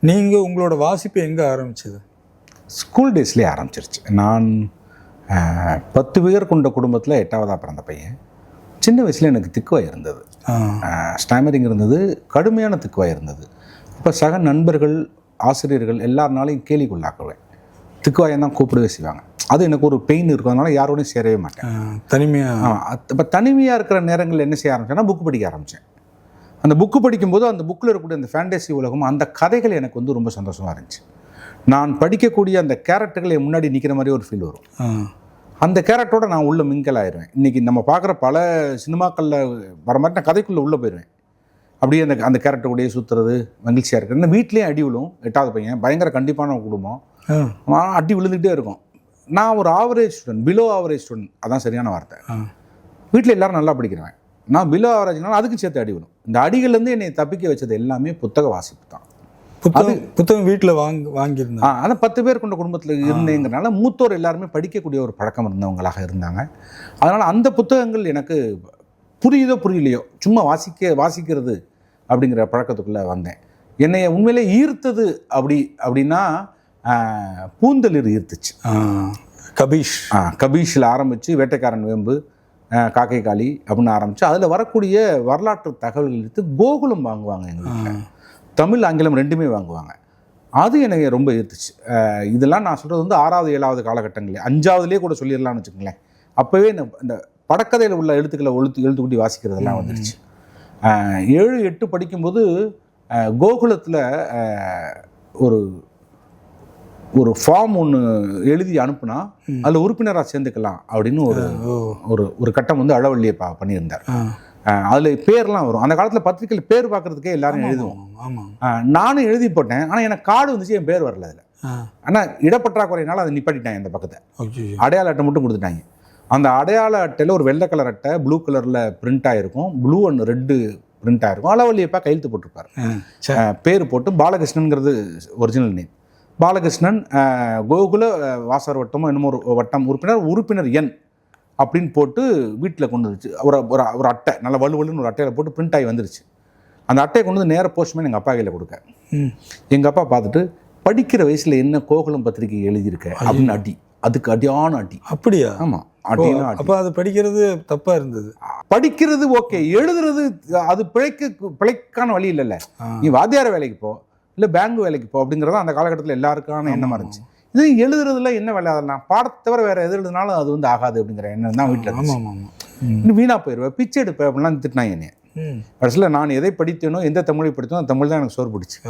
நீங்கள் உங்களோட வாசிப்பு எங்கே ஆரம்பிச்சது? ஸ்கூல் டேஸ்லேயே ஆரம்பிச்சிருச்சு. நான் 10 பேர் கொண்ட குடும்பத்தில் 8வதாக பிறந்த பையன். சின்ன வயசில் எனக்கு திக்குவாய் இருந்தது, ஸ்டாமரிங் இருந்தது, கடுமையான திக்குவாய் இருந்தது. இப்போ சக நண்பர்கள், ஆசிரியர்கள் எல்லாருனாலையும் கேலிக்குள்ளாக்குவேன். திக்குவாயம் தான் கூப்பிடவே செய்வாங்க. அது எனக்கு ஒரு பெயின் இருக்கும், அதனால யாரோடையும் சேரவே மாட்டேன். தனிமையாக இப்போ தனிமையாக இருக்கிற நேரங்களில் என்ன செய்ய ஆரம்பிச்சேன்னா புக்கு படிக்க ஆரம்பித்தேன். அந்த புக்கு படிக்கும்போது அந்த புக்கில் இருக்கக்கூடிய அந்த ஃபேண்டசி உலகம், அந்த கதைகள் எனக்கு வந்து ரொம்ப சந்தோஷமாக இருந்துச்சு. நான் படிக்கக்கூடிய அந்த கேரக்டர்கள் என் முன்னாடி நிற்கிற மாதிரி ஒரு ஃபீல் வரும். அந்த கேரக்டரோட நான் உள்ள மிங்கல் ஆயிடுவேன். இன்றைக்கி நம்ம பார்க்குற பல சினிமாக்களில் வர மாதிரி நான் கதைக்குள்ளே உள்ளே போயிடுவேன். அப்படியே அந்த கேரக்டருடைய சுற்றுறது மகிழ்ச்சியாக இருக்குது. இன்னும் வீட்லேயும் அடி விழும். 8வது பையன், பயங்கர கண்டிப்பான குடும்பம், அடி விழுந்துகிட்டே இருக்கும். நான் ஒரு average student, below average student, அதான் சரியான வார்த்தை. வீட்டில் எல்லோரும் நல்லா படிக்கிறேன், நான் பிலோ ஆவரேஜ்னால அதுக்கும் சேர்த்து அடி விழும். இந்த அடிகள்லேருந்து என்னை தப்பிக்க வச்சது எல்லாமே புத்தக வாசிப்பு தான். புத்தகம் வீட்டில் வாங்கியிருந்தேன். ஆனால் 10 பேர் கொண்ட குடும்பத்தில் இருந்தேங்கிறனால மூத்தோர் எல்லாருமே படிக்கக்கூடிய ஒரு பழக்கம் இருந்தவங்களாக இருந்தாங்க. அதனால் அந்த புத்தகங்கள் எனக்கு புரியுதோ புரியலையோ சும்மா வாசிக்கிறது அப்படிங்கிற பழக்கத்துக்குள்ளே வந்தேன். என்னை உண்மையிலே ஈர்த்தது அப்படின்னா பூந்தளிர் ஈர்த்துச்சு. கபீஷில் ஆரம்பித்து வேட்டைக்காரன் வேம்பு, காக்கை காளி அப்படின்னு ஆரம்பித்து அதில் வரக்கூடிய வரலாற்று தகவல்கள் எடுத்து கோகுலம் வாங்குவாங்க எங்கள் வீட்டில். தமிழ் ஆங்கிலம் ரெண்டுமே வாங்குவாங்க. அது எனக்கு ரொம்ப ஈர்த்துச்சு. இதெல்லாம் நான் சொல்கிறது வந்து 6வது 7வது காலகட்டங்களே, 5வதுலேயே கூட சொல்லிடலாம்னு வச்சுக்கோங்களேன். அப்போவே இந்த படக்கதையில் உள்ள எழுத்துக்களை எழுத்துக்கூட்டி வாசிக்கிறதெல்லாம் வந்துடுச்சு. 7, 8 படிக்கும்போது கோகுலத்தில் ஒரு ஃபார்ம் ஒன்று எழுதி அனுப்புனா அதில் உறுப்பினராக சேர்ந்துக்கலாம் அப்படின்னு ஒரு கட்டம் வந்து அழவள்ளியை பண்ணியிருந்தார். அதில் பேர்லாம் வரும். அந்த காலத்தில் பத்திரிக்கையில் பேர் பார்க்குறதுக்கே எல்லாரும் எழுதுவோம். நானும் எழுதி போட்டேன், ஆனால் எனக்கு கார்டு வந்துச்சு, என் பேர் வரல அதில். ஆனால் இடப்பற்றாக்குறையினால அதை நிப்பாட்டிட்டாங்க. இந்த பக்கத்தை அடையாள அட்டை மட்டும் கொடுத்துட்டாங்க. அந்த அடையாள அட்டையில் ஒரு வெள்ளை கலர் அட்டை, ப்ளூ கலரில் பிரிண்ட் ஆகிருக்கும், ப்ளூ அண்ட் ரெட்டு பிரிண்ட் ஆகிருக்கும். அளவள்ளியப்பா கையெழுத்து போட்டிருப்பார். பேர் போட்டு பாலகிருஷ்ணனுங்கிறது ஒரிஜினல் நேம். பாலகிருஷ்ணன், கோகுல வாசர் வட்டமோ என்னமோ ஒரு வட்டம் உறுப்பினர் எண் அப்படின்னு போட்டு வீட்டில் கொண்டு வந்துச்சு. ஒரு அட்டை, நல்ல வலுவலுன்னு ஒரு அட்டையில் போட்டு பிரிண்ட் ஆகி வந்துருச்சு. அந்த அட்டையை கொண்டு வந்து நேர போஸ்ட்மேன் எங்கள் அப்பா கையில் கொடுக்க, எங்கள் அப்பா பார்த்துட்டு, படிக்கிற வயசில் என்ன கோகுலம் பத்திரிகை எழுதியிருக்க அப்படின்னு அதுக்கு அடியான அடி. அப்படியா? ஆமாம், அடியான அடி. அப்போ அது படிக்கிறது தப்பாக இருந்தது. படிக்கிறது ஓகே, எழுதுறது அது பிழைக்கான வழி இல்லைல்ல. நீ வாத்தியார வேலைக்கு போ, இல்லை பேங்க் வேலைக்கு போ அப்படிங்கிறத அந்த காலகட்டத்தில் எல்லாருக்கான எண்ணமாக இருந்துச்சு. இது எழுதுறதுல என்ன வேலை, அதெல்லாம் பாடத்தை தவிர வேறு எது எழுதுனாலும் அது வந்து ஆகாது அப்படிங்கிற எண்ணம் தான் வீட்டில். இன்னும் வீணாக போயிடுவேன், பிச்சை எடுப்பேன் அப்படின்லாம் திட்டினாங்க என்னைய. கடைசியில் நான் எதை படித்தேனோ, எந்த தமிழை படித்தனோ அந்த தமிழ் தான் எனக்கு சோறு பிடிச்சி.